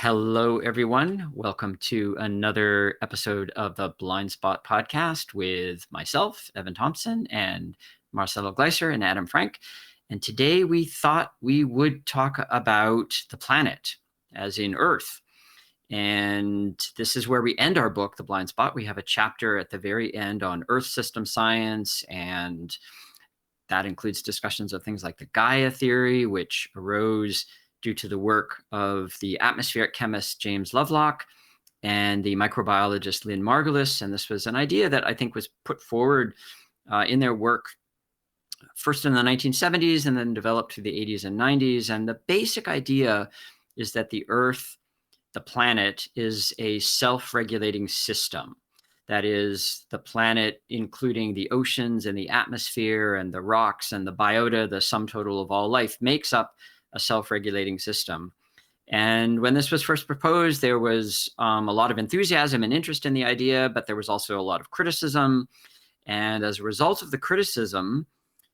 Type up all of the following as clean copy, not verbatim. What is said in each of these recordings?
Hello, everyone. Welcome to another episode of the Blind Spot podcast with myself, Evan Thompson, and Marcelo Gleiser and Adam Frank. And today we thought we would talk about the planet, as in Earth. And this is where we end our book, The Blind Spot. We have a chapter at the very end on Earth system science, and that includes discussions of things like the Gaia theory, which arose due to the work of the atmospheric chemist James Lovelock and the microbiologist Lynn Margulis. And this was an idea that I think was put forward in their work first in the 1970s and then developed through the 80s and 90s. And the basic idea is that the Earth, the planet, is a self-regulating system. That is, the planet, including the oceans and the atmosphere and the rocks and the biota, the sum total of all life, makes up a self-regulating system. And when this was first proposed, there was a lot of enthusiasm and interest in the idea, but there was also a lot of criticism. And as a result of the criticism,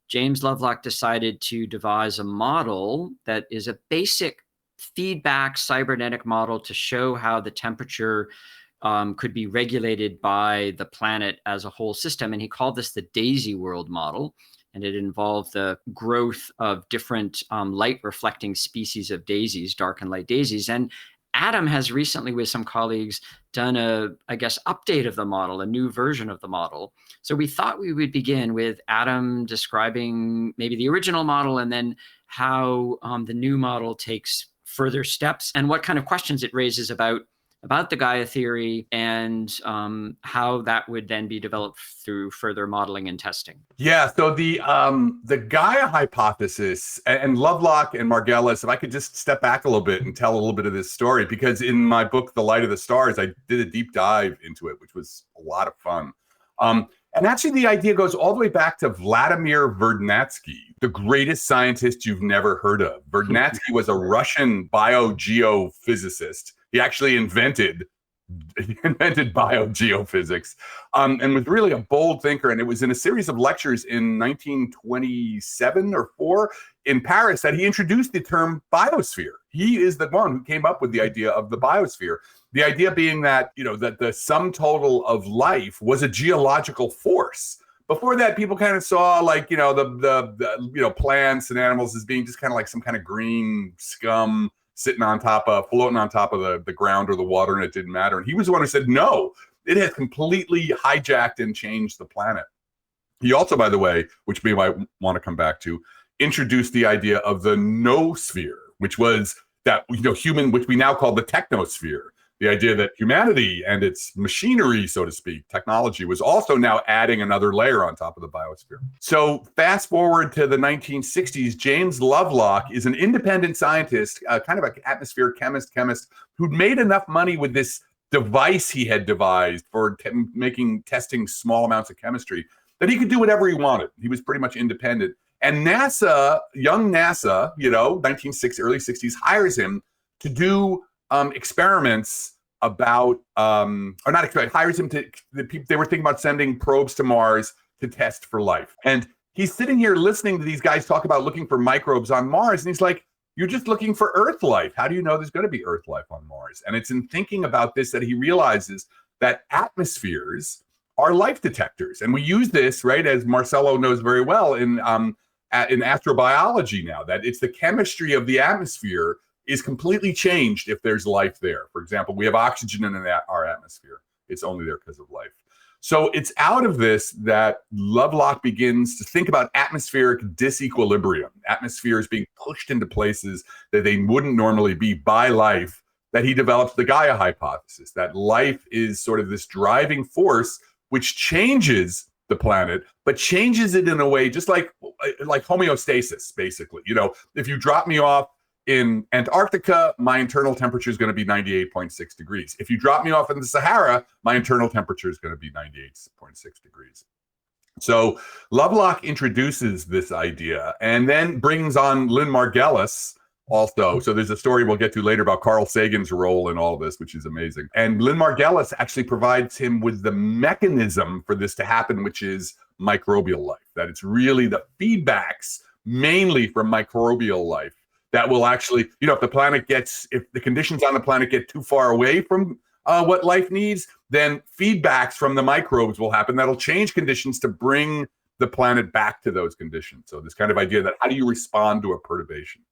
James Lovelock decided to devise a model that is a basic feedback cybernetic model to show how the temperature could be regulated by the planet as a whole system. And he called this the Daisy World model. And it involved the growth of different light-reflecting species of daisies, dark and light daisies. And Adam has recently, with some colleagues, done a, update of the model, a new version of the model. So we thought we would begin with Adam describing maybe the original model and then how the new model takes further steps and what kind of questions it raises about the Gaia theory and how that would then be developed through further modeling and testing. Yeah, so the Gaia Hypothesis and Lovelock and Margulis, if I could just step back a little bit and tell a little bit of this story, because in my book, The Light of the Stars, I did a deep dive into it, which was a lot of fun. And actually, the idea goes all the way back to Vladimir Vernadsky, the greatest scientist you've never heard of. Vernadsky was a Russian biogeophysicist. He actually invented biogeophysics and was really a bold thinker. And it was in a series of lectures in 1927 or 4 in Paris that he introduced the term biosphere. He is the one who came up with the idea of the biosphere. The idea being that, that the sum total of life was a geological force. Before that, people kind of saw the plants and animals as being just kind of like some kind of green scum floating on top of the ground or the water, and it didn't matter. And he was the one who said, no, it has completely hijacked and changed the planet. He also, by the way, which we might want to come back to, introduced the idea of the noosphere, which was that, human, which we now call the technosphere. The idea that humanity and its machinery, so to speak, technology, was also now adding another layer on top of the biosphere. So fast forward to the 1960s, James Lovelock is an independent scientist, kind of an atmospheric chemist who'd made enough money with this device he had devised for testing small amounts of chemistry that he could do whatever he wanted. He was pretty much independent. And NASA, young NASA, 1960s, early 60s, hires him to do experiments about, hires him to, they were thinking about sending probes to Mars to test for life. And he's sitting here listening to these guys talk about looking for microbes on Mars. And he's like, you're just looking for Earth life. How do you know there's going to be Earth life on Mars? And it's in thinking about this that he realizes that atmospheres are life detectors. And we use this, right, as Marcelo knows very well, in astrobiology now, that it's the chemistry of the atmosphere is completely changed if there's life there. For example, we have oxygen in our atmosphere. It's only there because of life. So it's out of this that Lovelock begins to think about atmospheric disequilibrium, atmospheres being pushed into places that they wouldn't normally be by life, that he develops the Gaia hypothesis, that life is sort of this driving force which changes the planet, but changes it in a way just like homeostasis, basically. If you drop me off in Antarctica, my internal temperature is going to be 98.6 degrees. If you drop me off in the Sahara, my internal temperature is going to be 98.6 degrees. So Lovelock introduces this idea and then brings on Lynn Margulis also. So there's a story we'll get to later about Carl Sagan's role in all this, which is amazing. And Lynn Margulis actually provides him with the mechanism for this to happen, which is microbial life, that it's really the feedbacks mainly from microbial life that will actually, if the conditions on the planet get too far away from what life needs, then feedbacks from the microbes will happen that'll change conditions to bring the planet back to those conditions. So this kind of idea that how do you respond to a perturbation?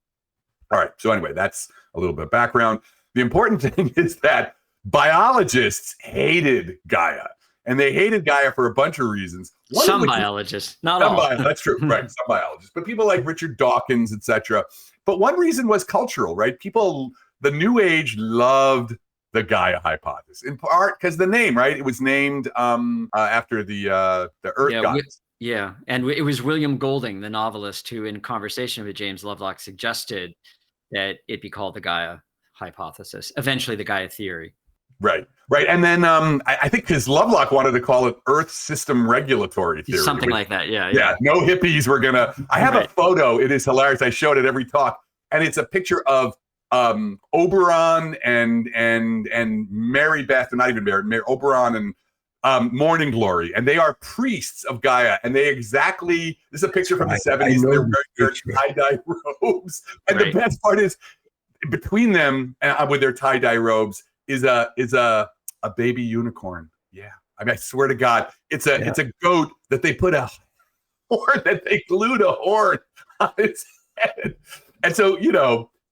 All right, so anyway, that's a little bit of background. The important thing is that biologists hated Gaia. And they hated Gaia for a bunch of reasons. Some biologists, not all. That's true, right? Some biologists, but people like Richard Dawkins, etc. But one reason was cultural, right? The New Age loved the Gaia hypothesis, in part because the name, right? It was named after the Earth gods. And it was William Golding, the novelist, who, in conversation with James Lovelock, suggested that it be called the Gaia hypothesis. Eventually, the Gaia theory. Right. And then I think because Lovelock wanted to call it Earth System Regulatory Theory. Something like that, yeah. No hippies were going to... I have a photo. It is hilarious. I showed it every talk. And it's a picture of Oberon and Mary Beth, or not even Mary, Oberon and Morning Glory. And they are priests of Gaia. And they this is a picture from the 70s. They're wearing their tie-dye robes. And the best part is, between them with their tie-dye robes, is a baby unicorn. Yeah. I mean, I swear to God, it's a goat that they put a horn, that they glued a horn on its head. And so,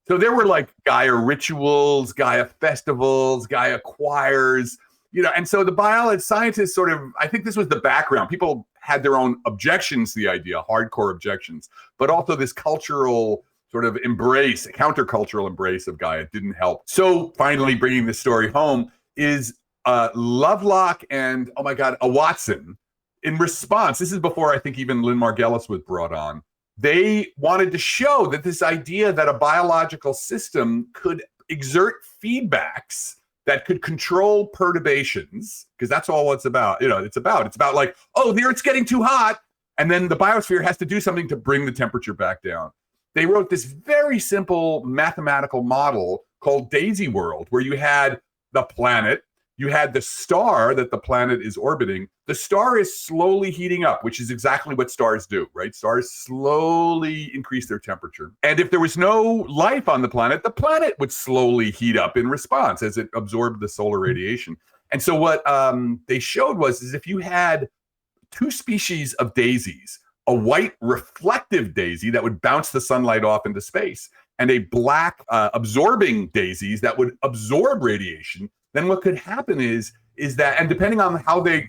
so there were like Gaia rituals, Gaia festivals, Gaia choirs, and so the scientists sort of, I think this was the background. People had their own objections to the idea, hardcore objections, but also this cultural sort of countercultural embrace of Gaia didn't help. So finally, bringing this story home is Lovelock and, oh my God, Watson. In response, this is before I think even Lynn Margulis was brought on. They wanted to show that this idea that a biological system could exert feedbacks that could control perturbations, because that's all it's about. It's about like, oh, the Earth's getting too hot, and then the biosphere has to do something to bring the temperature back down. They wrote this very simple mathematical model called Daisy World, where you had the planet, you had the star that the planet is orbiting. The star is slowly heating up, which is exactly what stars do, right? Stars slowly increase their temperature. And if there was no life on the planet would slowly heat up in response as it absorbed the solar radiation. And so what they showed was if you had two species of daisies, a white reflective daisy that would bounce the sunlight off into space, and a black absorbing daisies that would absorb radiation, then what could happen is that, and depending on how they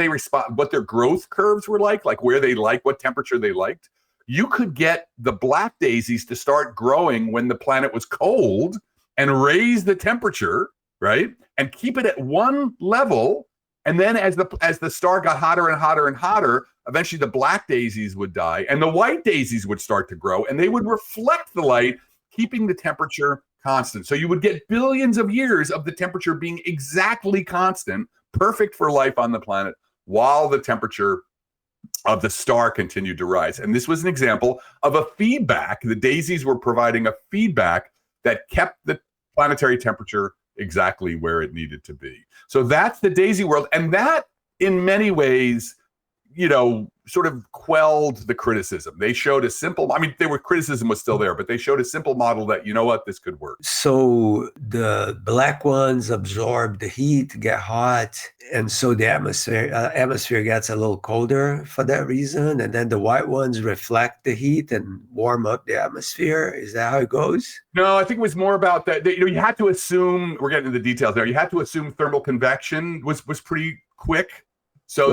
respond, what their growth curves were like what temperature they liked, you could get the black daisies to start growing when the planet was cold and raise the temperature, right? And keep it at one level. And then as the star got hotter and hotter and hotter, eventually the black daisies would die and the white daisies would start to grow, and they would reflect the light, keeping the temperature constant. So you would get billions of years of the temperature being exactly constant, perfect for life on the planet, while the temperature of the star continued to rise. And this was an example of a feedback. The daisies were providing a feedback that kept the planetary temperature exactly where it needed to be. So that's the Daisy World. And that, in many ways, sort of quelled the criticism. They showed criticism was still there, but they showed a simple model that, this could work. So the black ones absorb the heat, get hot, and so the atmosphere gets a little colder for that reason. And then the white ones reflect the heat and warm up the atmosphere. Is that how it goes? No, I think it was more about that. You had to assume, we're getting into the details there, you had to assume thermal convection was pretty quick. So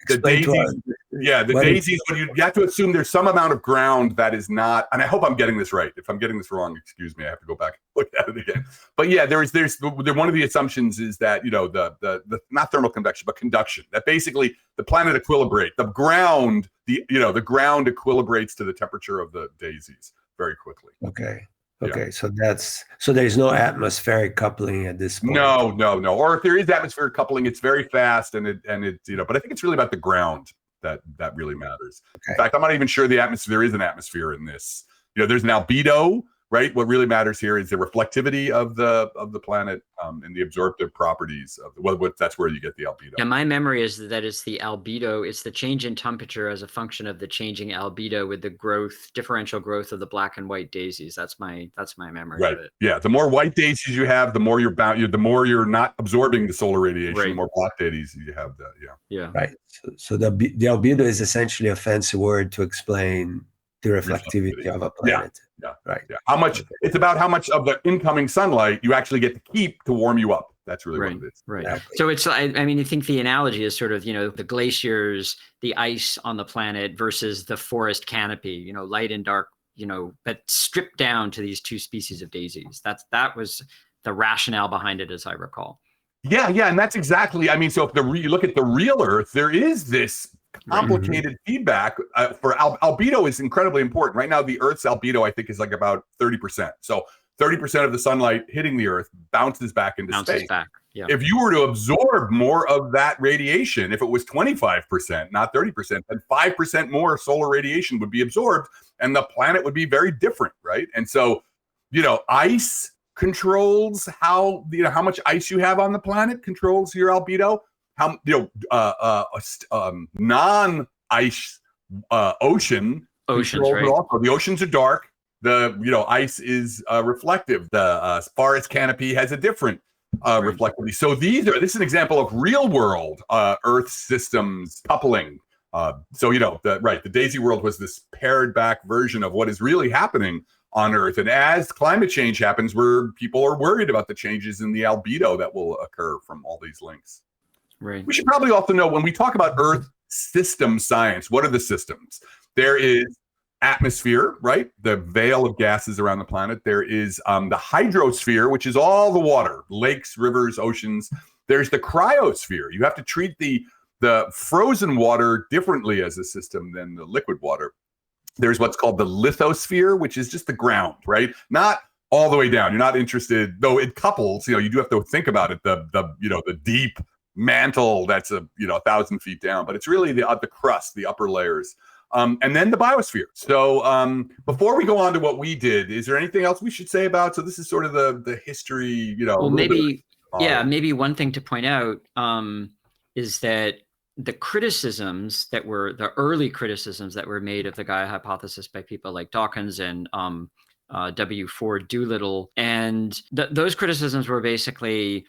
the daisies, you have to assume there's some amount of ground that is not, and I hope I'm getting this right. If I'm getting this wrong, excuse me, I have to go back and look at it again. But yeah, there's one of the assumptions is that, the not thermal convection, but conduction, that basically the planet equilibrates, the ground equilibrates to the temperature of the daisies very quickly. Okay. Yeah. So there's no atmospheric coupling at this point. No. Or if there is atmospheric coupling, it's very fast, and it but I think it's really about the ground that really matters. Okay. In fact, I'm not even sure there is an atmosphere in this. There's an albedo, right? What really matters here is the reflectivity of the planet and the absorptive properties of that's where you get the albedo. And my memory is that it's the albedo, it's the change in temperature as a function of the changing albedo with the differential growth of the black and white daisies. That's my memory Right. of it. Yeah. The more white daisies you have, the more the more you're not absorbing the solar radiation, Right. the more black daisies you have. That. Yeah. Yeah. Right. So the albedo is essentially a fancy word to explain the reflectivity of a planet. Yeah. Right. Yeah. How much? Okay. It's about how much of the incoming sunlight you actually get to keep to warm you up. That's really what it is. Right. Exactly. So it's, I mean, I think the analogy is sort of, the glaciers, the ice on the planet versus the forest canopy, light and dark, but stripped down to these two species of daisies. That was the rationale behind it, as I recall. Yeah. And that's exactly, I mean, so if you look at the real Earth, there is this complicated feedback for albedo is incredibly important. Right now, the Earth's albedo, I think, is like about 30%. So 30% of the sunlight hitting the Earth bounces back into space. Yeah. If you were to absorb more of that radiation, if it was 25%, not 30%, then 5% more solar radiation would be absorbed and the planet would be very different, right? And so, ice controls how much ice you have on the planet, controls your albedo. How non-ice ocean oceans, right? Also. The oceans are dark. The ice is reflective. The forest canopy has a different reflectivity. So this is an example of real world Earth systems coupling. The Daisy world was this pared back version of what is really happening on Earth. And as climate change happens, where people are worried about the changes in the albedo that will occur from all these links. Right. We should probably also know when we talk about Earth system science, what are the systems? There is atmosphere, right? The veil of gases around the planet. There is the hydrosphere, which is all the water, lakes, rivers, oceans. There's the cryosphere. You have to treat the frozen water differently as a system than the liquid water. There's what's called the lithosphere, which is just the ground, right? Not all the way down. You're not interested, though it couples, you do have to think about it, the deep mantle that's 1,000 feet down, but it's really the crust, the upper layers. And then the biosphere. So before we go on to what we did, is there anything else we should say about? So this is sort of the history, Well, maybe one thing to point out is that the criticisms that were the early criticisms that were made of the Gaia hypothesis by people like Dawkins and W. Ford Doolittle, and those criticisms were basically,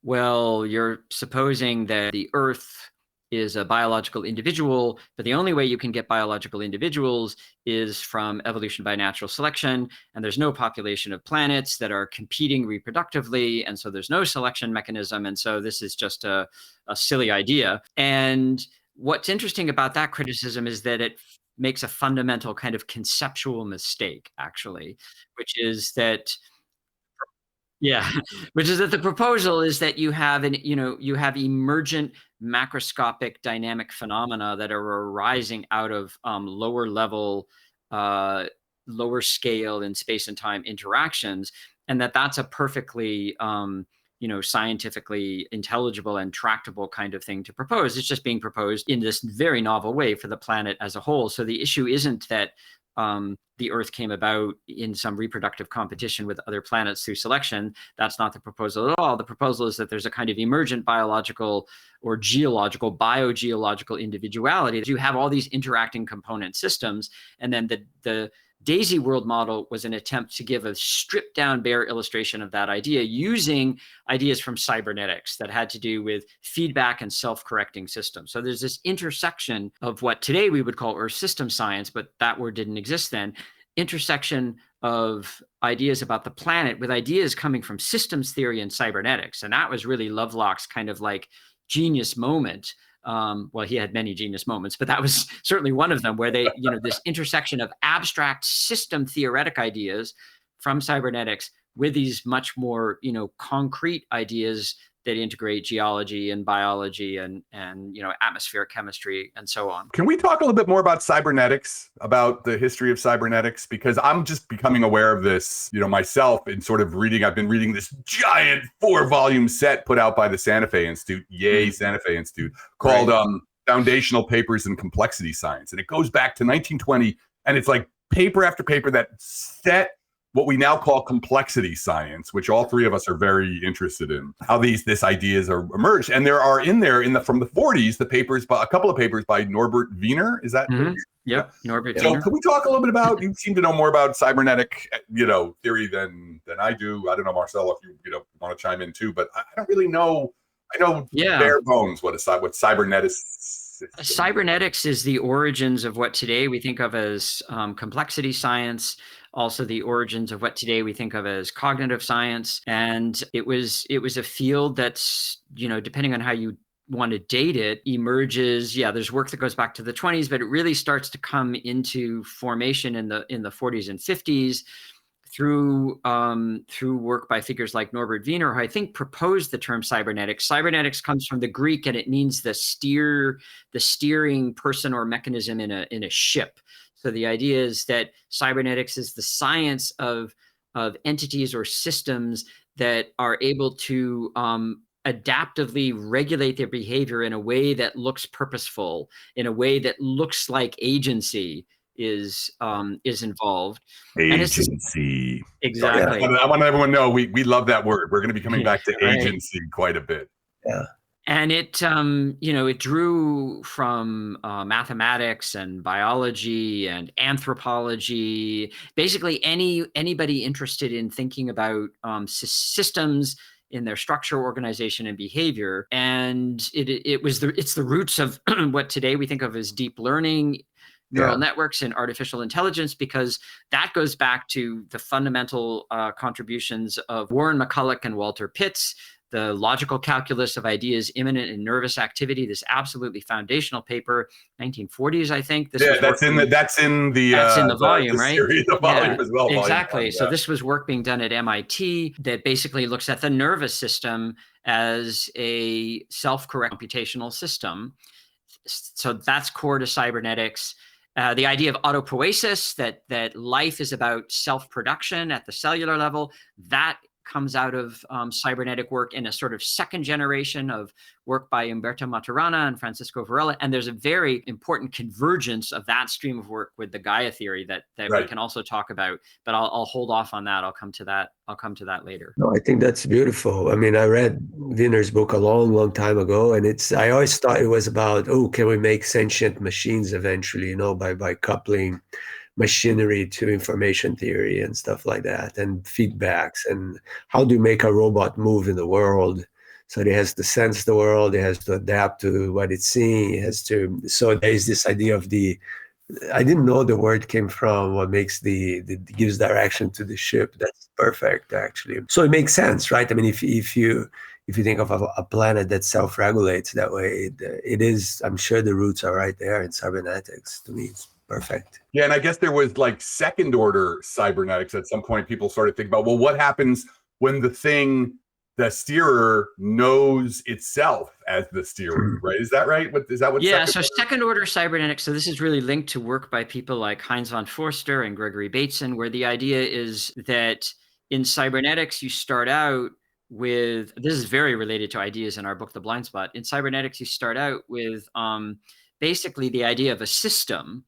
well, you're supposing that the Earth is a biological individual, but the only way you can get biological individuals is from evolution by natural selection, and there's no population of planets that are competing reproductively, and so there's no selection mechanism, and so this is just a silly idea. And what's interesting about that criticism is that it makes a fundamental kind of conceptual mistake, actually, which is that the proposal is that you have emergent macroscopic dynamic phenomena that are arising out of lower level, lower scale in space and time interactions, and that's a perfectly scientifically intelligible and tractable kind of thing to propose. It's just being proposed in this very novel way for the planet as a whole. So the issue isn't that the Earth came about in some reproductive competition with other planets through selection. That's not the proposal at all. The proposal is that there's a kind of emergent biological or biogeological individuality. You have all these interacting component systems, and then the Daisy world model was an attempt to give a stripped down bare illustration of that idea using ideas from cybernetics that had to do with feedback and self-correcting systems. So there's this intersection of what today we would call Earth system science, but that word didn't exist then, intersection of ideas about the planet with ideas coming from systems theory and cybernetics. And that was really Lovelock's kind of like genius moment. Well, he had many genius moments, but that was certainly one of them, where they, this intersection of abstract system theoretic ideas from cybernetics with these much more, concrete ideas that integrate geology and biology and atmospheric chemistry and so on. Can we talk a little bit more about cybernetics, about the history of cybernetics? Because I'm just becoming aware of this, myself in sort of reading. I've been reading this giant 4-volume set put out by the Santa Fe Institute, Santa Fe Institute, called Foundational Papers in Complexity Science. And it goes back to 1920. And it's like paper after paper that set what we now call complexity science, which all three of us are very interested in, how these ideas are emerged. And there are from the 40s, a couple of papers by Norbert Wiener. Is that? Mm-hmm. Yep, Norbert So Wiener. can we talk a little bit about, you seem to know more about cybernetic, theory than I do. I don't know, Marcel, if you want to chime in too, but I don't really know. I know bare bones what cybernetics. Cybernetics is the origins of what today we think of as complexity science, also the origins of what today we think of as cognitive science. And it was a field that's, depending on how you want to date it, emerges. There's work that goes back to the 20s, but it really starts to come into formation in the 40s and 50s. Through work by figures like Norbert Wiener, who I think proposed the term cybernetics. Cybernetics comes from the Greek, and it means the steering person or mechanism in a ship. So the idea is that cybernetics is the science of entities or systems that are able to adaptively regulate their behavior in a way that looks purposeful, in a way that looks like agency is involved. Agency. Exactly. I want everyone to know we love that word. We're going to be coming back to agency quite a bit. Yeah. And it it drew from mathematics and biology and anthropology, basically anybody interested in thinking about systems in their structure, organization, and behavior. And it's the roots of what today we think of as deep learning, neural networks, and artificial intelligence, because that goes back to the fundamental contributions of Warren McCulloch and Walter Pitts, the logical calculus of ideas immanent in nervous activity, this absolutely foundational paper, 1940s, I think. That's in the volume, right? Series, the volume as well. Exactly. So this was work being done at MIT that basically looks at the nervous system as a self-correct computational system. So that's core to cybernetics. The idea of autopoiesis, that life is about self-production at the cellular level, that comes out of cybernetic work in a sort of second generation of work by Umberto Maturana and Francisco Varela. And there's a very important convergence of that stream of work with the Gaia theory that we can also talk about. But I'll hold off on that. I'll come to that later. No, I think that's beautiful. I mean, I read Wiener's book a long, long time ago, and I always thought it was about, can we make sentient machines eventually, by coupling machinery to information theory and stuff like that, and feedbacks, and how do you make a robot move in the world? So it has to sense the world, it has to adapt to what it's seeing, so there's this idea of I didn't know the word came from what makes gives direction to the ship. That's perfect, actually. So it makes sense, right? I mean, if you think of a planet that self-regulates that way, it is, I'm sure the roots are right there in cybernetics. To me, it's perfect. Yeah, and I guess there was like second order cybernetics at some point. People started thinking about, well, what happens when the steerer knows itself as the steerer, right? Is that right? So second order cybernetics, so this is really linked to work by people like Heinz von Forster and Gregory Bateson, where the idea is that in cybernetics, you start out with, this is very related to ideas in our book, The Blind Spot. In cybernetics, you start out with basically the idea of a system.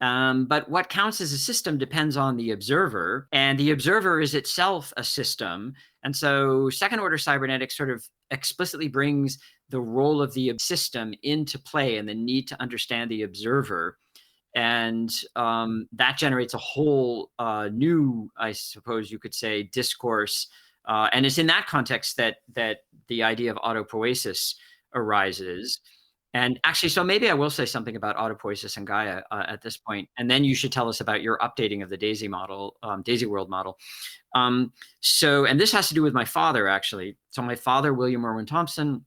But what counts as a system depends on the observer, and the observer is itself a system. And so second order cybernetics sort of explicitly brings the role of the system into play and the need to understand the observer. And that generates a whole new, I suppose you could say, discourse. And it's in that context that the idea of autopoiesis arises. And actually, so maybe I will say something about autopoiesis and Gaia at this point, and then you should tell us about your updating of the DAISY model, DAISY World model. And this has to do with my father, actually. So my father, William Irwin Thompson,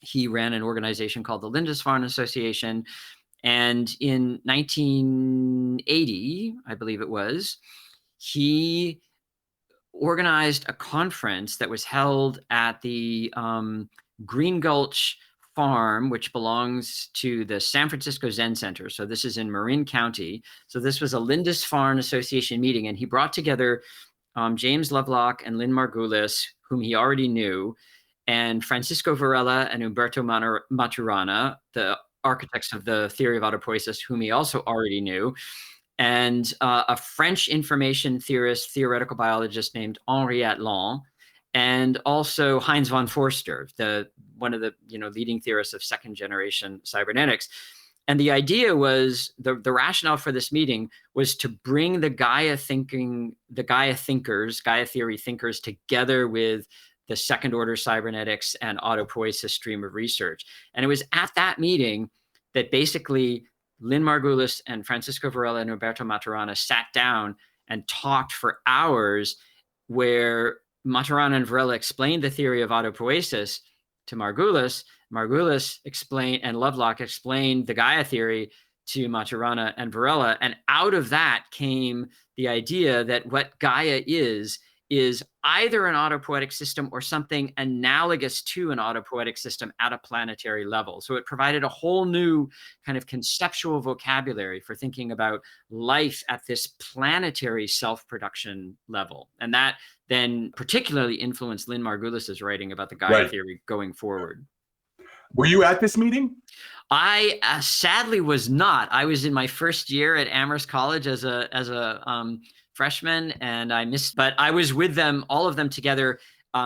he ran an organization called the Lindisfarne Association. And in 1980, I believe it was, he organized a conference that was held at the Green Gulch farm, which belongs to the San Francisco Zen Center. So this is in Marin County. So this was a Lindisfarne Association meeting, and he brought together James Lovelock and Lynn Margulis, whom he already knew, and Francisco Varela and Umberto Maturana, the architects of the theory of autopoiesis, whom he also already knew. and a French information theorist, theoretical biologist named Henri Atlan, and also Heinz von Forster, one of the leading theorists of second generation cybernetics. And the idea was the rationale for this meeting was to bring the Gaia theory thinkers together with the second order cybernetics and autopoiesis stream of research. And it was at that meeting that basically Lynn Margulis and Francisco Varela and Roberto Maturana sat down and talked for hours, where Maturana and Varela explained the theory of autopoiesis to Margulis. Margulis explained, and Lovelock explained the Gaia theory to Maturana and Varela. And out of that came the idea that what Gaia is either an autopoietic system or something analogous to an autopoietic system at a planetary level. So it provided a whole new kind of conceptual vocabulary for thinking about life at this planetary self-production level. And that then particularly influenced Lynn Margulis's writing about the Gaia theory going forward. Were you at this meeting? I sadly was not. I was in my first year at Amherst College as a freshman, and I missed, but I was with them, all of them together,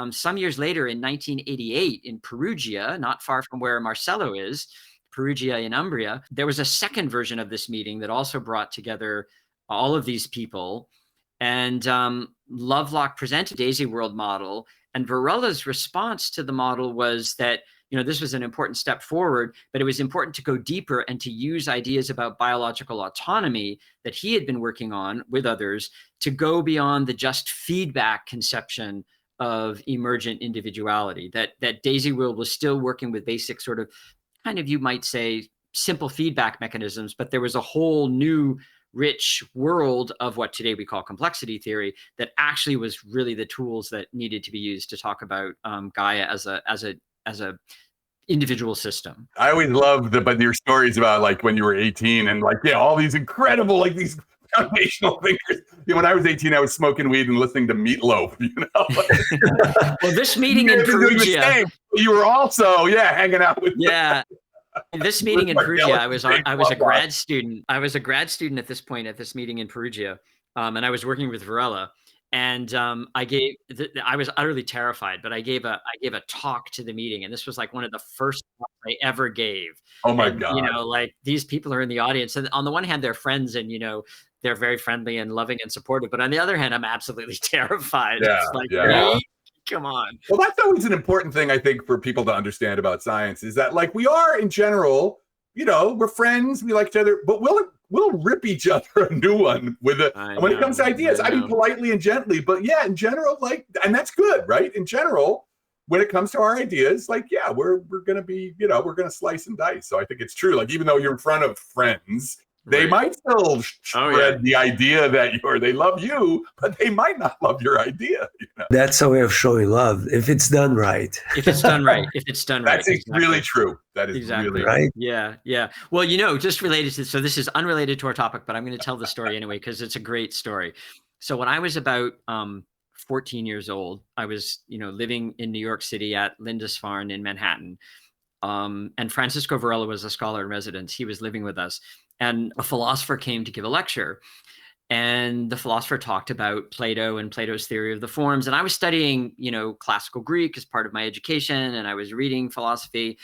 some years later in 1988 in Perugia, not far from where Marcello is, Perugia in Umbria. There was a second version of this meeting that also brought together all of these people. And Lovelock presented Daisy World model, and Varela's response to the model was that this was an important step forward, but it was important to go deeper and to use ideas about biological autonomy that he had been working on with others to go beyond the just feedback conception of emergent individuality, that Daisy World was still working with basic sort of kind of, you might say, simple feedback mechanisms, but there was a whole new rich world of what today we call complexity theory that actually was really the tools that needed to be used to talk about Gaia as a individual system. I always love your stories about like when you were 18 and all these incredible, these foundational thinkers. When I was 18, I was smoking weed and listening to Meatloaf, Well, this meeting in Perugia, you were also, hanging out with this meeting in Perugia, I was a grad student. I was a grad student at this point at this meeting in Perugia, and I was working with Varela. And I was utterly terrified, but I gave a talk to the meeting, and this was like one of the first talks I ever gave. Oh my God! These people are in the audience, and on the one hand, they're friends, and they're very friendly and loving and supportive, but on the other hand, I'm absolutely terrified. Hey, come on. Well, that's always an important thing I think for people to understand about science is that we are in general, we're friends, we like each other, but we'll rip each other a new one when it comes to ideas. I mean, politely and gently, but in general, and that's good, right? In general, when it comes to our ideas, we're going to be, we're going to slice and dice. So I think it's true. Even though you're in front of friends, they might still spread the idea that they love you, but they might not love your idea. That's a way of showing love if it's done right. If it's done right. That's really true. That is exactly really right. Yeah. Well, just related to, so this is unrelated to our topic, but I'm going to tell the story anyway, because it's a great story. So when I was about 14 years old, I was, living in New York City at Lindisfarne in Manhattan. And Francisco Varela was a scholar in residence. He was living with us. And a philosopher came to give a lecture, and the philosopher talked about Plato and Plato's theory of the forms. And I was studying, classical Greek as part of my education, and I was reading philosophy.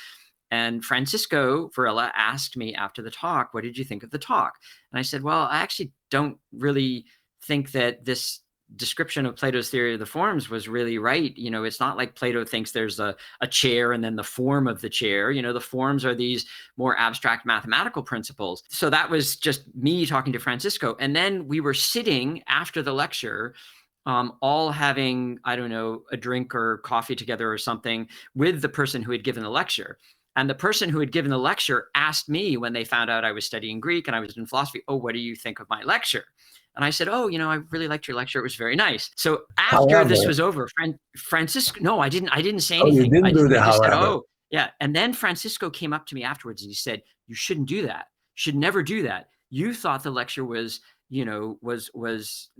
And Francisco Varela asked me after the talk, "What did you think of the talk?" And I said, "Well, I actually don't really think that this description of Plato's theory of the forms was really right. It's not like Plato thinks there's a chair and then the form of the chair. The forms are these more abstract mathematical principles." So that was just me talking to Francisco. And then we were sitting after the lecture, all having, I don't know, a drink or coffee together or something with the person who had given the lecture. And the person who had given the lecture asked me when they found out I was studying Greek and I was in philosophy, "Oh, what do you think of my lecture?" And I said, "Oh, I really liked your lecture. It was very nice." So after this was over, Francisco, no, I didn't say anything. You didn't do that, I just said, however. "Oh, yeah." And then Francisco came up to me afterwards and he said, "You shouldn't do that. You should never do that. You thought the lecture was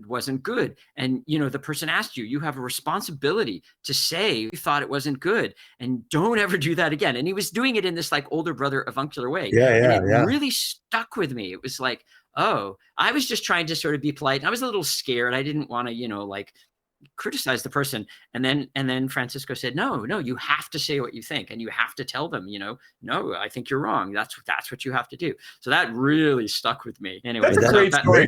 wasn't good. And, the person asked you, you have a responsibility to say you thought it wasn't good, and don't ever do that again." And he was doing it in this older brother avuncular way. Yeah. It really stuck with me. It was like, oh, I was just trying to sort of be polite. I was a little scared. I didn't want to, like criticize the person. And then Francisco said, no, you have to say what you think, and you have to tell them, no, I think you're wrong. That's what you have to do. So that really stuck with me. Anyway, that's a great story.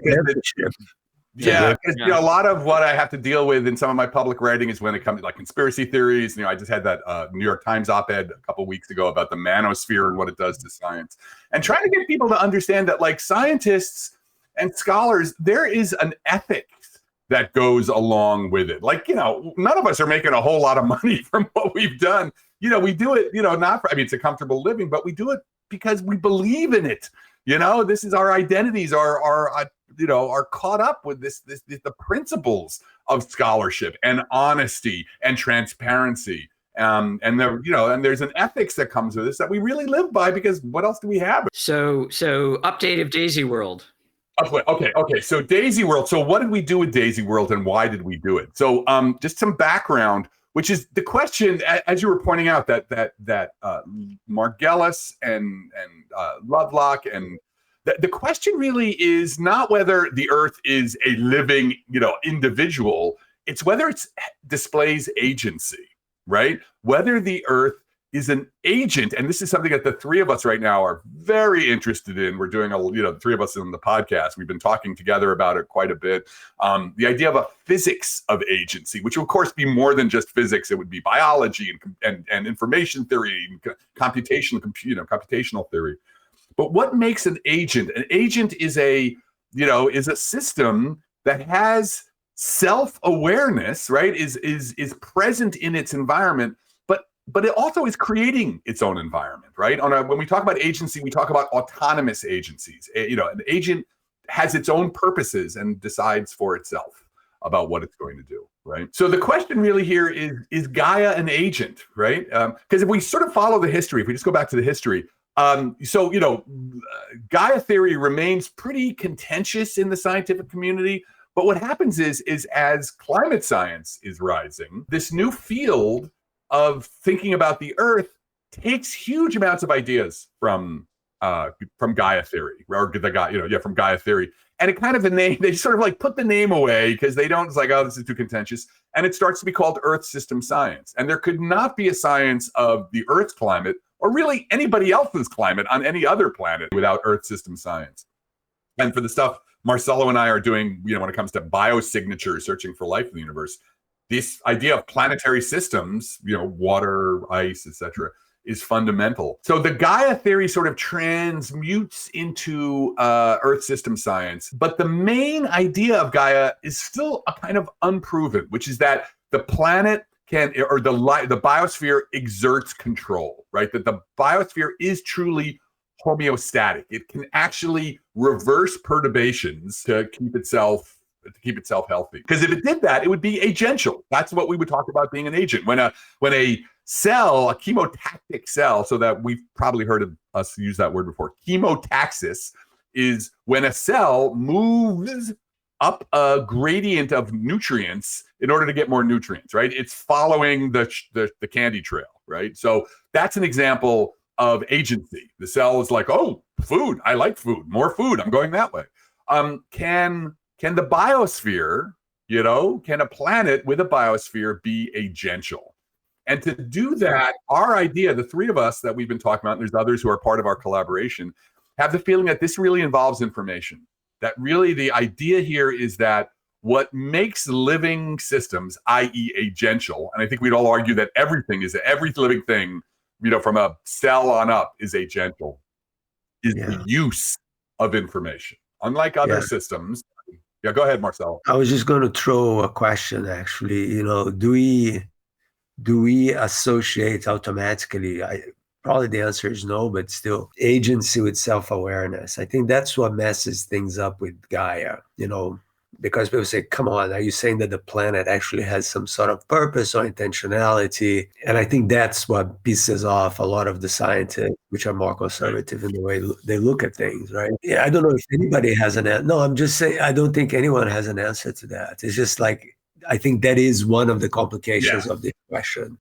Yeah, because a lot of what I have to deal with in some of my public writing is when it comes to like conspiracy theories. I just had that New York Times op-ed a couple of weeks ago about the manosphere and what it does to science, and trying to get people to understand that, like, scientists and scholars, there is an ethics that goes along with it. Like, none of us are making a whole lot of money from what we've done. We do it, not for, it's a comfortable living, but we do it because we believe in it. This is our identities are caught up with the principles of scholarship and honesty and transparency. And there's an ethics that comes with this that we really live by, because what else do we have? So update of Daisy World. Okay. So Daisy World. So what did we do with Daisy World, and why did we do it? So just some background, which is the question, as you were pointing out, that Margellus and Lovelock, and the question really is not whether the Earth is a living, individual. It's whether it displays agency, right? Whether the Earth is an agent. And this is something that the three of us right now are very interested in. We're doing the three of us in the podcast, we've been talking together about it quite a bit. The idea of a physics of agency, which would of course be more than just physics. It would be biology and information theory, and computational theory. But what makes an agent? An agent is a system that has self-awareness, right? Is present in its environment, but it also is creating its own environment, right? When we talk about agency, we talk about autonomous agencies. An agent has its own purposes and decides for itself about what it's going to do, right? So the question really here is Gaia an agent, right? Because if we sort of follow the history, if we just go back to the history, Gaia theory remains pretty contentious in the scientific community. But what happens is as climate science is rising, this new field of thinking about the Earth takes huge amounts of ideas from Gaia theory, from Gaia theory, and it kind of they sort of like put the name away because they don't. It's like, oh, this is too contentious, and it starts to be called Earth system science. And there could not be a science of the Earth's climate, or really anybody else's climate on any other planet, without Earth system science. And for the stuff Marcelo and I are doing, when it comes to biosignatures, searching for life in the universe, this idea of planetary systems, water, ice, etc., is fundamental. So the Gaia theory sort of transmutes into Earth system science. But the main idea of Gaia is still a kind of unproven, which is that the planet the biosphere exerts control, right? That the biosphere is truly homeostatic. It can actually reverse perturbations to keep itself healthy. Because if it did that, it would be agential. That's what we would talk about being an agent. When a cell, a chemotactic cell, so that we've probably heard of us use that word before. Chemotaxis is when a cell moves up a gradient of nutrients in order to get more nutrients, right? It's following the candy trail, right? So that's an example of agency. The cell is like, oh, food, I like food, more food, I'm going that way. Can the biosphere, can a planet with a biosphere be agential? And to do that, our idea, the three of us that we've been talking about, and there's others who are part of our collaboration, have the feeling that this really involves information. That really the idea here is that what makes living systems, i.e. agential, and I think we'd all argue that every living thing, from a cell on up, is agential, is the use of information. Unlike other systems. Yeah, go ahead, Marcel. I was just going to throw a question, actually. Do we associate automatically? Probably the answer is no, but still, agency with self-awareness. I think that's what messes things up with Gaia, because people say, come on, are you saying that the planet actually has some sort of purpose or intentionality? And I think that's what pisses off a lot of the scientists, which are more conservative in the way they look at things, right? Yeah, I don't know if anybody has an answer. No, I'm just saying, I don't think anyone has an answer to that. It's just like, I think that is one of the complications of this question.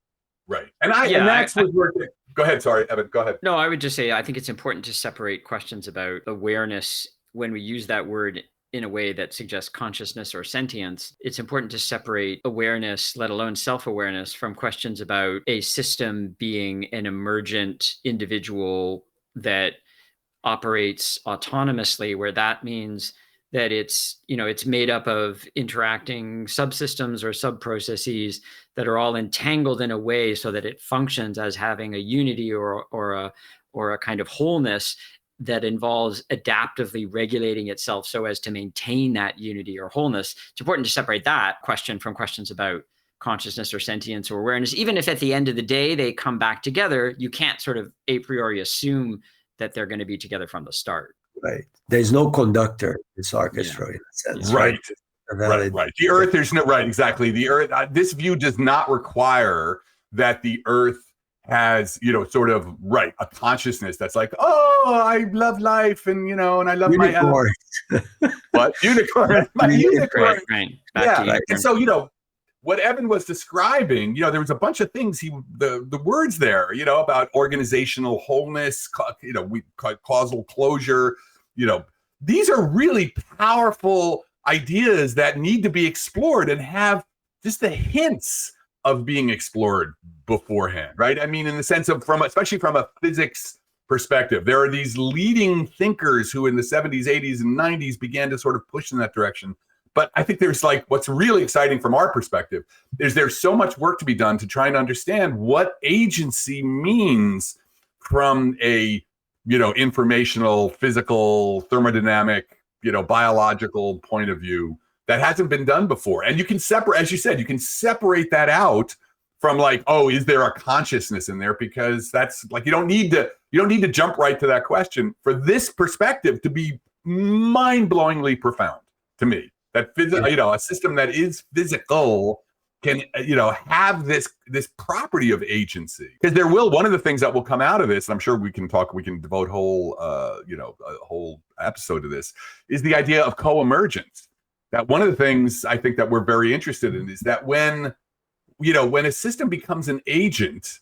Right. And that's what we're Go ahead. Sorry, Evan, go ahead. No, I would just say, I think it's important to separate questions about awareness when we use that word in a way that suggests consciousness or sentience, it's important to separate awareness, let alone self-awareness, from questions about a system being an emergent individual that operates autonomously, where that means that it's made up of interacting subsystems or sub-processes that are all entangled in a way so that it functions as having a unity or a kind of wholeness that involves adaptively regulating itself so as to maintain that unity or wholeness. It's important to separate that question from questions about consciousness or sentience or awareness. Even if at the end of the day they come back together, you can't sort of a priori assume that they're going to be together from the start. Right. There's no conductor in this orchestra in a sense. Right. Right. The Earth, there's no, right, exactly. The Earth, this view does not require that the Earth has, sort of, right, a consciousness that's like, oh, I love life and, and I love unicorn. What? Unicorn. My unicorn. Right. Yeah. And so, what Evan was describing, there was a bunch of things the words there, about organizational wholeness, causal closure, these are really powerful ideas that need to be explored and have just the hints of being explored beforehand, right? I mean, in the sense of especially from a physics perspective, there are these leading thinkers who in the 70s, 80s, and 90s began to sort of push in that direction. But I think there's what's really exciting from our perspective is there's so much work to be done to try and understand what agency means from a, informational, physical, thermodynamic, biological point of view that hasn't been done before. And you can separate, as you said, you can separate that out from is there a consciousness in there? Because that's you don't need to jump right to that question for this perspective to be mind-blowingly profound to me. That a system that is physical can have this property of agency, because one of the things that will come out of this, and I'm sure we can devote a whole episode to this, is the idea of co-emergence. That one of the things I think that we're very interested in is that when a system becomes an agent,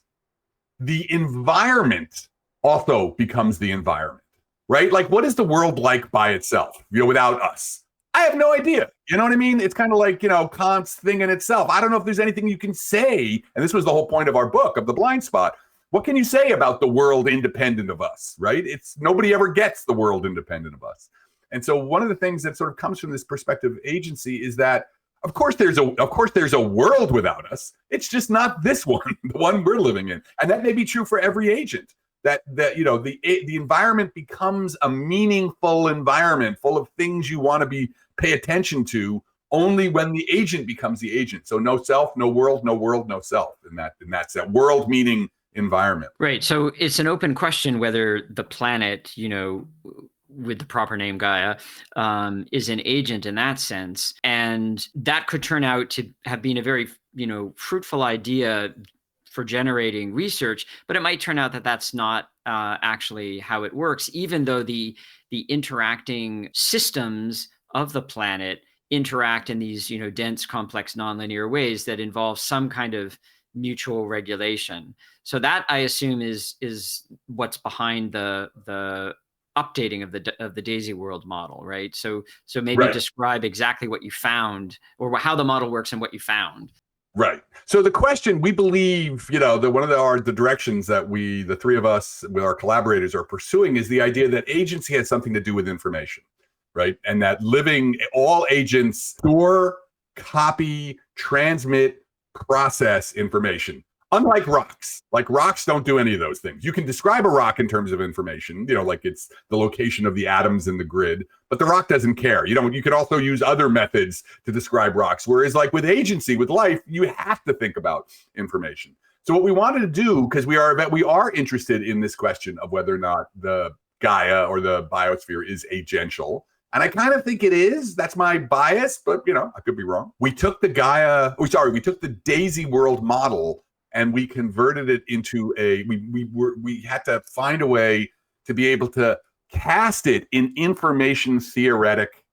the environment also becomes the environment, right? What is the world like by itself, without us? I have no idea. You know what I mean? It's kind of Kant's thing in itself. I don't know if there's anything you can say. And this was the whole point of our book, of The Blind Spot. What can you say about the world independent of us, right? Nobody ever gets the world independent of us. And so one of the things that sort of comes from this perspective of agency is that, of course, there's a world without us. It's just not this one, the one we're living in. And that may be true for every agent. That the environment becomes a meaningful environment full of things you want to pay attention to only when the agent becomes the agent. So no self, no world, no self in that sense. World meaning environment. Right. So it's an open question whether the planet, with the proper name Gaia, is an agent in that sense. And that could turn out to have been a very, fruitful idea for generating research, but it might turn out that that's not actually how it works, even though the interacting systems of the planet interact in these, dense, complex, nonlinear ways that involve some kind of mutual regulation. So that, I assume, is what's behind the updating of the Daisy World model, right? So maybe describe exactly what you found, or how the model works and what you found. Right. So the question, we believe, that one of the directions that the three of us with our collaborators are pursuing is the idea that agency has something to do with information, right? And that all agents store, copy, transmit, process information. Unlike rocks, rocks don't do any of those things. You can describe a rock in terms of information, it's the location of the atoms in the grid, but the rock doesn't care. You could also use other methods to describe rocks. Whereas with agency, with life, you have to think about information. So what we wanted to do, because we are interested in this question of whether or not the Gaia or the biosphere is agential. And I kind of think it is. That's my bias, but I could be wrong. We took the Daisy World model and we converted it into we had to find a way to be able to cast it in information theoretic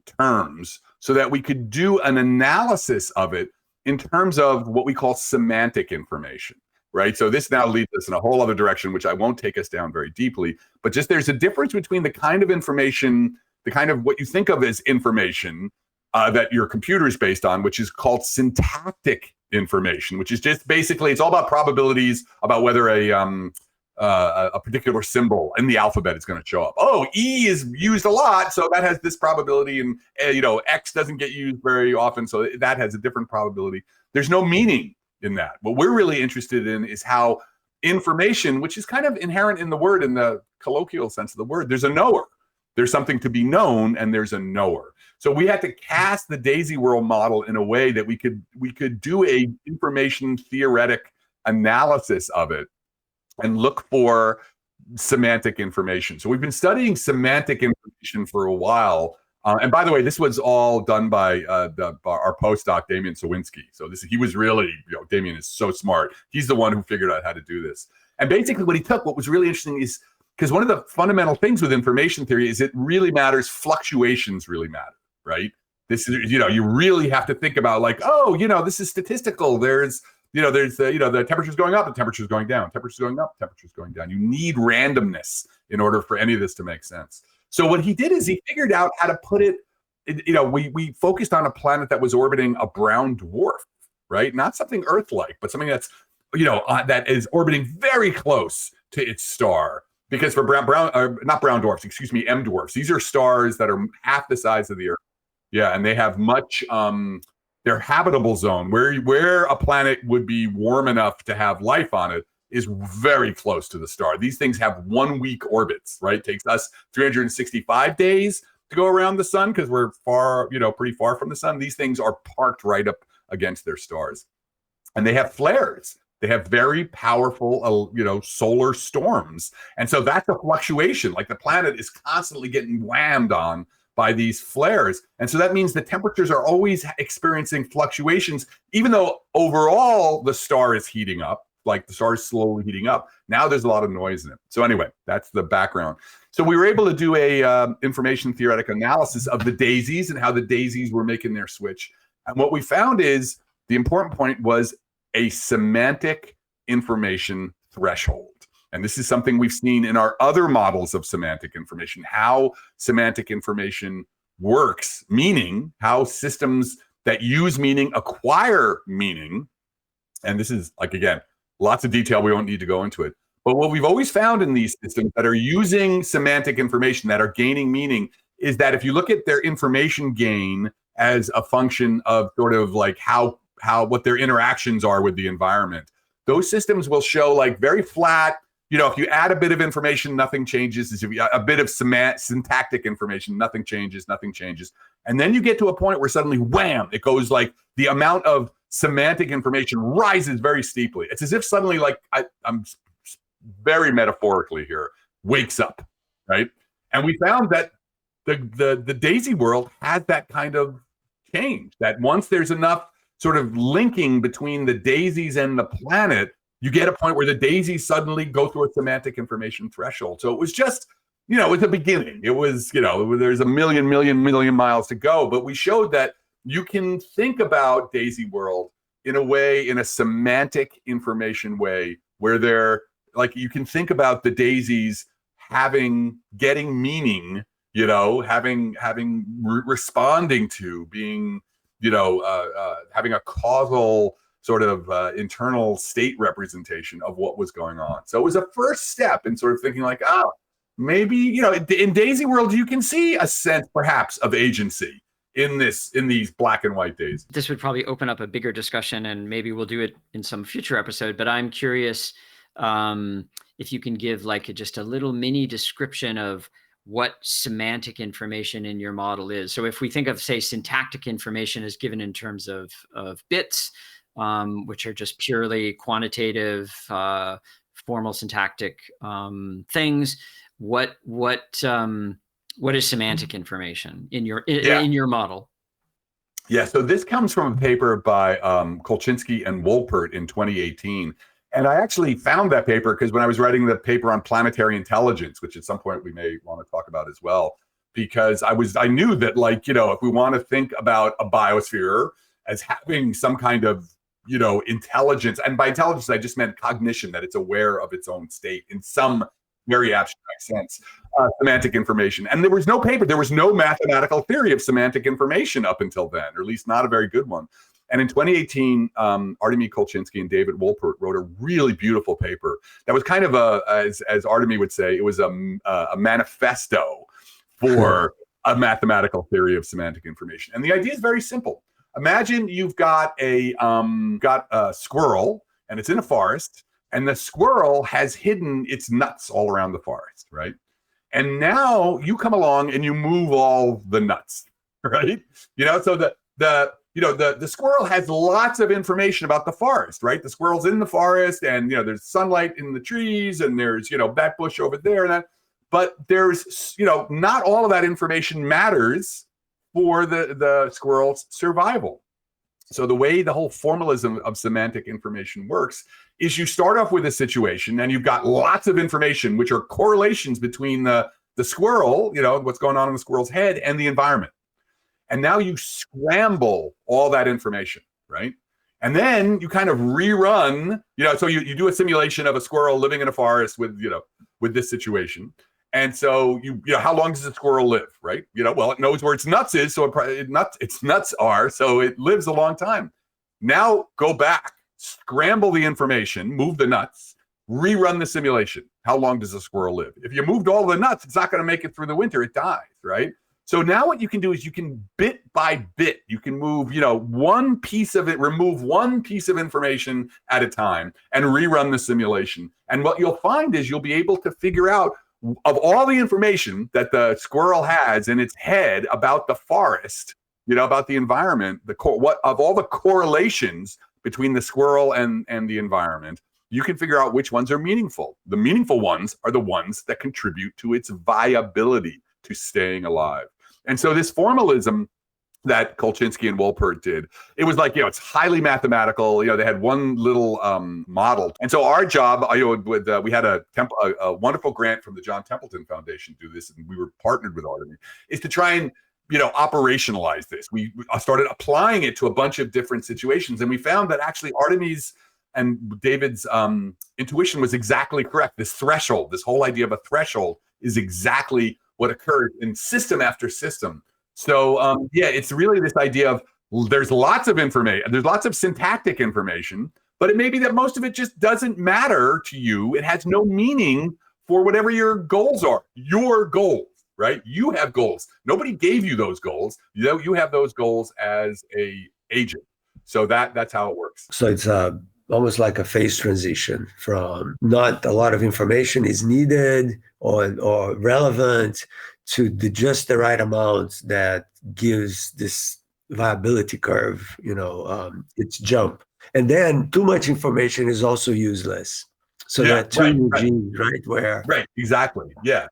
terms so that we could do an analysis of it in terms of what we call semantic information, right? So this now leads us in a whole other direction, which I won't take us down very deeply, but just there's a difference between the kind of information the kind of what you think of as information that your computer is based on, which is called syntactic information, which is just basically, it's all about probabilities about whether a particular symbol in the alphabet is going to show up. Oh, E is used a lot, so that has this probability, and X doesn't get used very often, so that has a different probability. There's no meaning in that. What we're really interested in is how information, which is kind of inherent in the word, in the colloquial sense of the word, there's a knower. There's something to be known, and there's a knower. So we had to cast the Daisy World model in a way that we could do a information theoretic analysis of it and look for semantic information. So we've been studying semantic information for a while. And by the way, this was all done by our postdoc, Damian Sawinski. So he was really, Damian is so smart. He's the one who figured out how to do this. And basically what was really interesting is, because one of the fundamental things with information theory is it really matters, fluctuations really matter, right? This is, you really have to think about like, this is statistical. There's the temperature's going up, the temperature's going down, temperature's going up, temperature's going down. You need randomness in order for any of this to make sense. So what he did is he figured out how to put it, we focused on a planet that was orbiting a brown dwarf, right? Not something Earth-like, but something that's, that is orbiting very close to its star. Because for not brown dwarfs, excuse me, M dwarfs, these are stars that are half the size of the Earth. Yeah, and they have much, their habitable zone, where a planet would be warm enough to have life on it, is very close to the star. These things have 1 week orbits, right? It takes us 365 days to go around the sun because we're pretty far from the sun. These things are parked right up against their stars. And they have flares. They have very powerful, solar storms. And so that's a fluctuation. Like the planet is constantly getting whammed on by these flares. And so that means the temperatures are always experiencing fluctuations, even though overall the star is heating up, like the star is slowly heating up. Now there's a lot of noise in it. So anyway, that's the background. So we were able to do a information theoretic analysis of the daisies and how the daisies were making their switch. And what we found is the important point was a semantic information threshold. And this is something we've seen in our other models of semantic information, how semantic information works, meaning how systems that use meaning acquire meaning. And this is, like, again, lots of detail. We won't need to go into it. But what we've always found in these systems that are using semantic information, that are gaining meaning, is that if you look at their information gain as a function of sort of like what their interactions are with the environment, those systems will show like very flat, if you add a bit of information, nothing changes. If you add a bit of syntactic information, nothing changes. And then you get to a point where suddenly, wham, it goes like the amount of semantic information rises very steeply. It's as if suddenly, like, I'm very metaphorically here, wakes up, right? And we found that the Daisy world has that kind of change, that once there's enough sort of linking between the daisies and the planet, you get a point where the daisies suddenly go through a semantic information threshold. So it was just, it was the beginning. It was, there's a million miles to go. But we showed that you can think about Daisy World in a semantic information way, where you can think about the daisies getting meaning, responding to, being, having a causal sort of internal state representation of what was going on. So it was a first step in sort of thinking like, maybe, in Daisy World, you can see a sense perhaps of agency in these black and white daisies. This would probably open up a bigger discussion, and maybe we'll do it in some future episode, but I'm curious if you can give just a little mini description of what semantic information in your model is. So if we think of, say, syntactic information as given in terms of bits, which are just purely quantitative, formal syntactic things, what is semantic information in your model? Yeah, so this comes from a paper by Kolchinsky and Wolpert in 2018. And I actually found that paper because when I was writing the paper on planetary intelligence, which at some point we may want to talk about as well, because I knew that, if we want to think about a biosphere as having some kind of, intelligence, and by intelligence, I just meant cognition, that it's aware of its own state in some very abstract sense, semantic information. And there was no paper, there was no mathematical theory of semantic information up until then, or at least not a very good one. And in 2018, Artemy Kolchinsky and David Wolpert wrote a really beautiful paper that was kind of as Artemy would say, it was a manifesto for a mathematical theory of semantic information. And the idea is very simple. Imagine you've got a squirrel and it's in a forest, and the squirrel has hidden its nuts all around the forest, right? And now you come along and you move all the nuts, right? So the squirrel has lots of information about the forest, right? The squirrel's in the forest, and there's sunlight in the trees, and there's that bush over there, and that. But there's not all of that information matters for the squirrel's survival. So the way the whole formalism of semantic information works is you start off with a situation, and you've got lots of information, which are correlations between the squirrel, what's going on in the squirrel's head, and the environment. And now you scramble all that information, right? And then you kind of rerun, so you do a simulation of a squirrel living in a forest with this situation. And so how long does the squirrel live, right? Well, it knows where its nuts is, so its nuts are, so it lives a long time. Now go back, scramble the information, move the nuts, rerun the simulation. How long does the squirrel live? If you moved all the nuts, it's not going to make it through the winter, it dies, right? So now what you can do is you can bit by bit, you can move, one piece of it, remove one piece of information at a time and rerun the simulation. And what you'll find is you'll be able to figure out, of all the information that the squirrel has in its head about the forest, about the environment, of all the correlations between the squirrel and the environment, you can figure out which ones are meaningful. The meaningful ones are the ones that contribute to its viability, to staying alive. And so this formalism that Kolchinsky and Wolpert did, it was like, it's highly mathematical. They had one little model. And so our job, we had a wonderful grant from the John Templeton Foundation to do this, and we were partnered with Artemy, is to try and operationalize this. We started applying it to a bunch of different situations, and we found that actually Artemy's and David's intuition was exactly correct. This threshold, this whole idea of a threshold, is exactly what occurred in system after system. So it's really this idea of there's lots of information, there's lots of syntactic information, but it may be that most of it just doesn't matter to you. It has no meaning for whatever your goals are. Your goals, right? You have goals. Nobody gave you those goals. You have those goals as a agent. So that's how it works. So it's almost like a phase transition from not a lot of information is needed or relevant to just the right amount that gives this viability curve, its jump. And then too much information is also useless. So that two genes, right? Right, exactly. Yeah,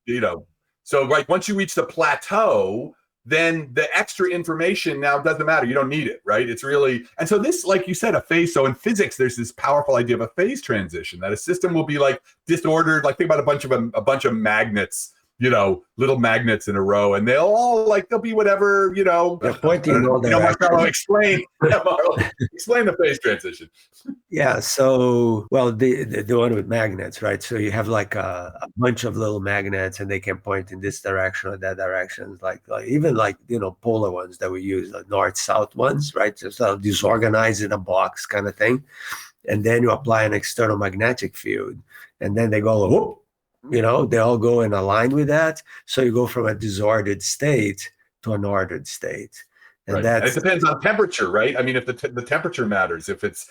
So once you reach the plateau, then the extra information now doesn't matter. You don't need it, right? It's really, and so this, like you said, a phase. So in physics, there's this powerful idea of a phase transition, that a system will be like disordered. Like think about a bunch of magnets, little magnets in a row, and they'll be whatever, They're pointing all Marcelo, explain the phase transition. Yeah. So, well, the one with magnets, right? So you have like a bunch of little magnets, and they can point in this direction or that direction, like even polar ones that we use, like north-south ones, right? Just disorganized in a box kind of thing. And then you apply an external magnetic field, and then they go, whoop. They all go in line with that. So you go from a disordered state to an ordered state. And it depends on temperature, right? I mean, if the temperature matters, if it's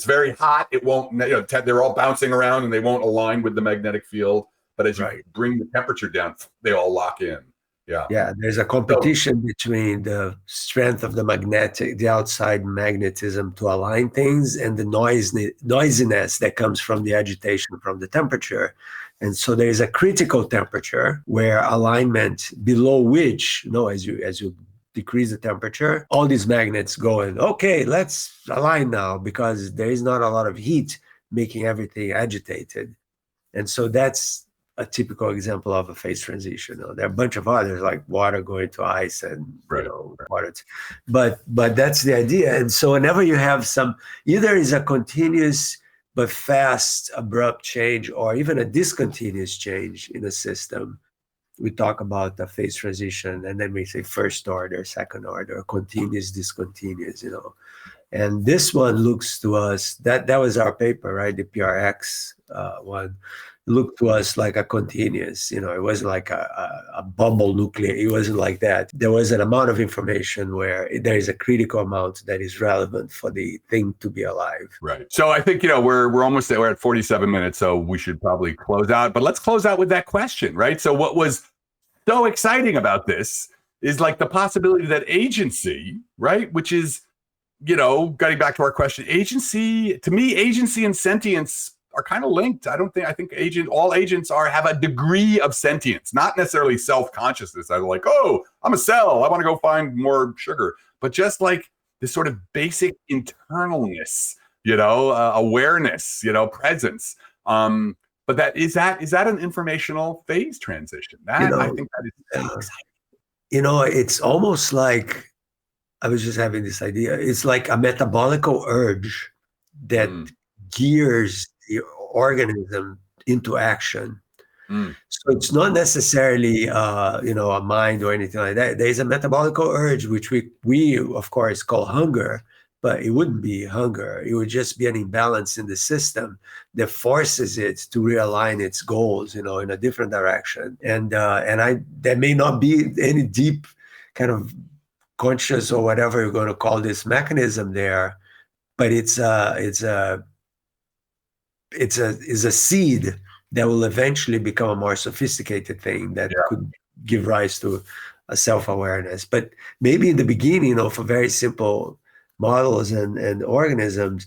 very hot, it won't, they're all bouncing around and they won't align with the magnetic field. But as you bring the temperature down, they all lock in. Yeah. There's a competition between the strength of the outside magnetism to align things, and the noisiness that comes from the agitation from the temperature. And so there is a critical temperature where alignment below which, as you decrease the temperature, all these magnets going, okay, let's align now, because there is not a lot of heat making everything agitated. And so that's a typical example of a phase transition. There are a bunch of others, like water going to ice and water. But that's the idea. And so whenever you have either is a continuous but fast, abrupt change, or even a discontinuous change in a system, we talk about the phase transition, and then we say first order, second order, continuous, discontinuous, And this one looks to us, that was our paper, right? The PRX one looked to us like a continuous, it wasn't like a bubble nuclear. It wasn't like that. There was an amount of information where there is a critical amount that is relevant for the thing to be alive. Right. So I think, we're almost there. We're at 47 minutes, so we should probably close out. But let's close out with that question, right? So what was so exciting about this is like the possibility that agency, right, which is, getting back to our question, agency, to me, agency and sentience are kind of linked. I think all agents have a degree of sentience, not necessarily self-consciousness. I'm like, oh, I'm a cell, I want to go find more sugar, but just like this sort of basic internalness, awareness, presence. But is that an informational phase transition? I think that is so exciting. It's almost like, I was just having this idea. It's like a metabolical urge that gears the organism into action. So it's not necessarily, a mind or anything like that. There's a metabolical urge, which we of course call hunger, but it wouldn't be hunger. It would just be an imbalance in the system that forces it to realign its goals, in a different direction. And there may not be any deep kind of conscious or whatever you're going to call this mechanism there, but it's a seed that will eventually become a more sophisticated thing that could give rise to a self-awareness. But maybe in the beginning, for very simple models and organisms,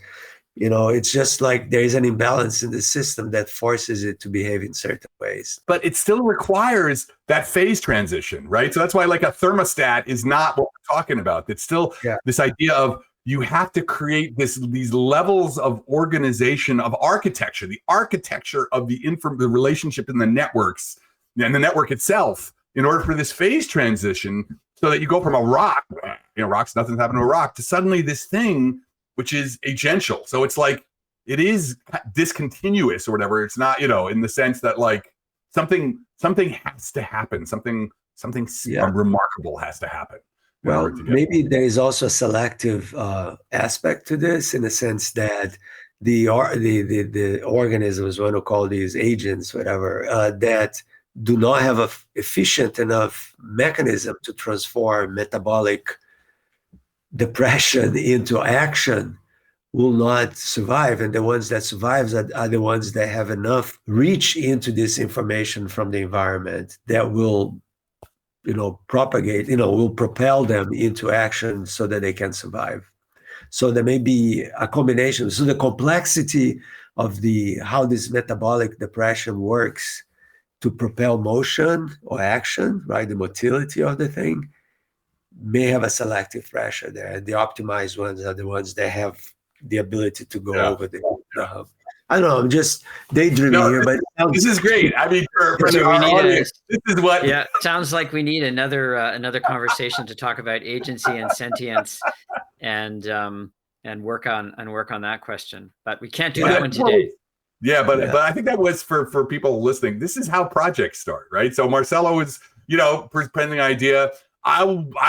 it's just like there is an imbalance in the system that forces it to behave in certain ways. But it still requires that phase transition, right? So that's why like a thermostat is not what we're talking about. It's still this idea of you have to create these levels of organization, of architecture, the architecture of the relationship in the networks and the network itself in order for this phase transition, so that you go from a rock, rocks, nothing's happened to a rock, to suddenly this thing which is agential. So it's like, it is discontinuous or whatever. It's not, in the sense that like something has to happen. Something remarkable has to happen. Well, maybe there is also a selective aspect to this, in the sense that the organisms, we want to call these agents, whatever, that do not have an efficient enough mechanism to transform metabolic depression into action will not survive. And the ones that survive are the ones that have enough reach into this information from the environment that will, propagate, will propel them into action so that they can survive. So there may be a combination. So the complexity of how this metabolic depression works to propel motion or action, right? The motility of the thing may have a selective pressure there. The optimized ones are the ones that have the ability to go over the hump. I don't know, I'm just daydreaming here, but this is great. I mean, for our audience, this is what. Yeah, sounds like we need another conversation to talk about agency and sentience, and work on that question. But we can't do that one today. Yeah, but I think that was for people listening. This is how projects start, right? So Marcelo is, presenting an idea. I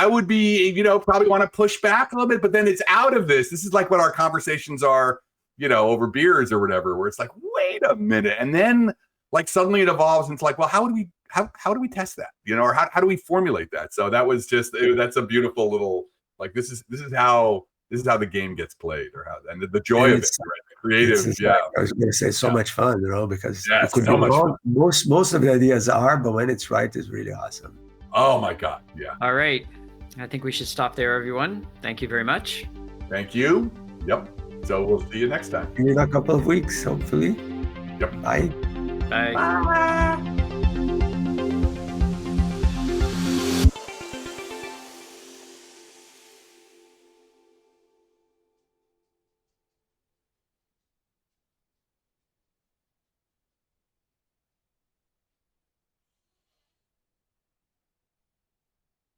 would be, probably want to push back a little bit, but then it's out of this. This is like what our conversations are, over beers or whatever, where it's like, wait a minute. And then like suddenly it evolves and it's like, well, how do we test that? Or how do we formulate that? So that was that's a beautiful little, like, this is how the game gets played, and the joy of it, right? The creative. I was going to say so much fun, because it could be much fun. Most of the ideas are, but when it's right, it's really awesome. Oh my God. Yeah. All right. I think we should stop there, everyone. Thank you very much. Thank you. Yep. So we'll see you next time. In a couple of weeks, hopefully. Yep. Bye. Bye. Bye.